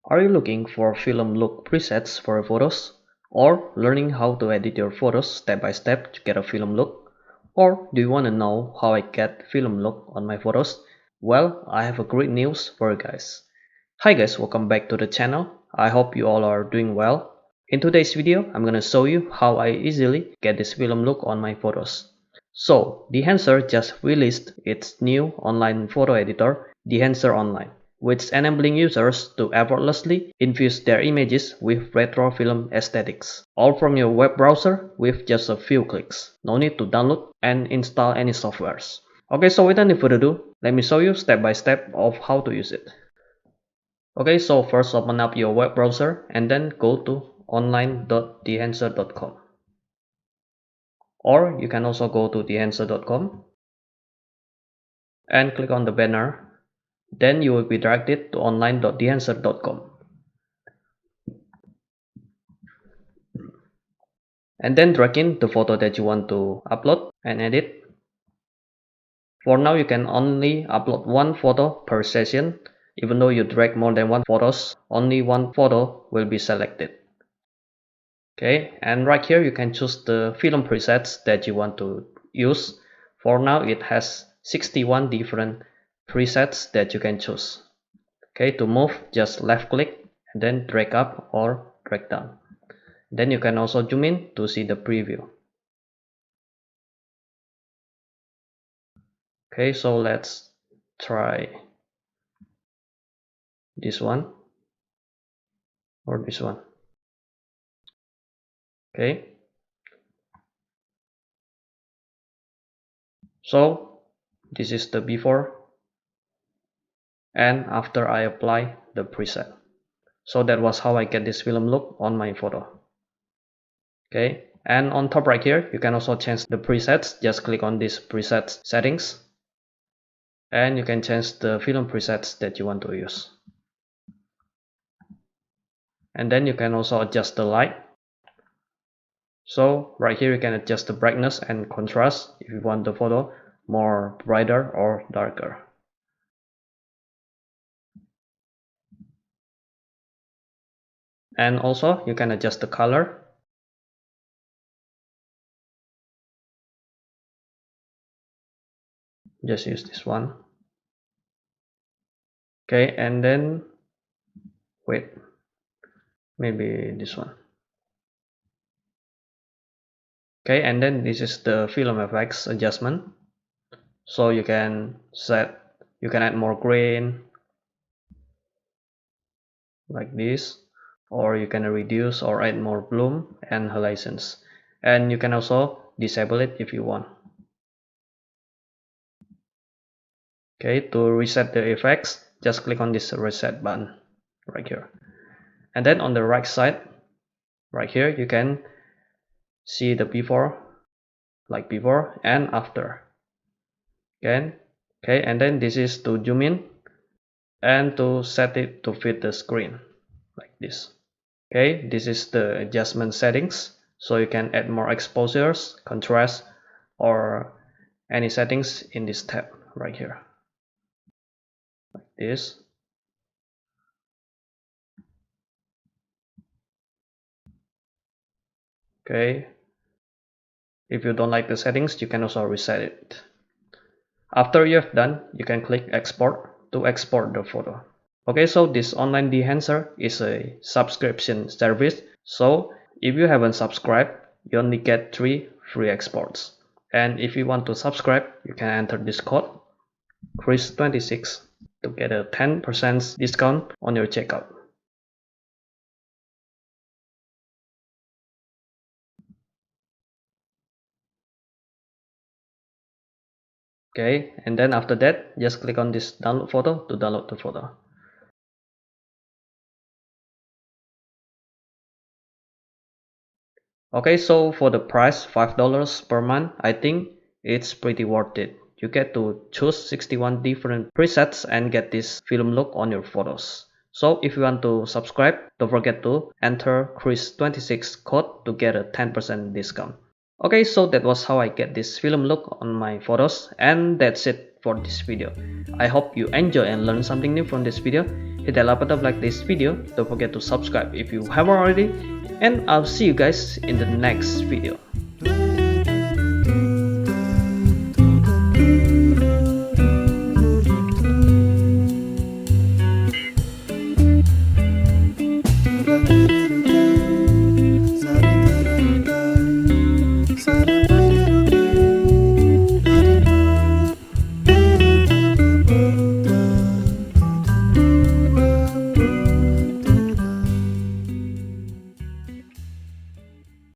Are you looking for film look presets for your photos? Or learning how to edit your photos step by step to get a film look? Or do you want to know how I get film look on my photos? Well, I have a great news for you guys. Hi guys, welcome back to the channel. I hope you all are doing well. In today's video, I'm gonna show you how I easily get this film look on my photos. So, Dehancer just released its new online photo editor, Dehancer Online, which is enabling users to effortlessly infuse their images with retro film aesthetics, all from your web browser with just a few clicks. No need to download and install any softwares. Okay, so without any further ado, let me show you step by step of how to use it. Okay, so first open up your web browser and then go to online.dehancer.com. Or you can also go to dehancer.com and click on the banner. Then you will be directed to online.dehancer.com. And then drag in the photo that you want to upload and edit. For now, you can only upload one photo per session. Even though you drag more than one photos, only one photo will be selected. Okay, and right here you can choose the film presets that you want to use. For now, it has 61 different presets that you can choose. Okay, to move, just left click and then drag up or drag down. Then you can also zoom in to see the preview. Okay, so let's try this one or this one. Okay, so this is the before and after I apply the preset. So that was how I get this film look on my photo. Okay, and on top right here you can also change the presets. Just click on this preset settings and you can change the film presets that you want to use. And then you can also adjust the light. So right here you can adjust the brightness and contrast if you want the photo more brighter or darker. And also you can adjust the color. Just use this one. Okay, and then wait, maybe this one. Okay, and then this is the film effects adjustment. So you can add more grain like this, or you can reduce or add more bloom and haligens, and you can also disable it if you want. Okay, to reset the effects, just click on this reset button right here, and then on the right side right here you can see the before, like before and after. Okay, and then this is to zoom in and to set it to fit the screen like this. Okay, this is the adjustment settings, so you can add more exposures, contrast, or any settings in this tab right here like this. Okay, if you don't like the settings you can also reset it. After you have done, you can click export to export the photo. Okay, so this online Dehancer is a subscription service, so if you haven't subscribed you only get 3 free exports, and if you want to subscribe you can enter this code Chris26 to get a 10% discount on your checkout. Okay, and then after that just click on this download photo to download the photo. Okay, so for the price $5 per month, I think it's pretty worth it. You get to choose 61 different presets and get this film look on your photos. So if you want to subscribe, don't forget to enter Chris26 code to get a 10% discount. Okay, so that was how I get this film look on my photos, and that's it for this video. I hope you enjoy and learn something new from this video. Hit that like button, like this video. Don't forget to subscribe if you haven't already. And I'll see you guys in the next video.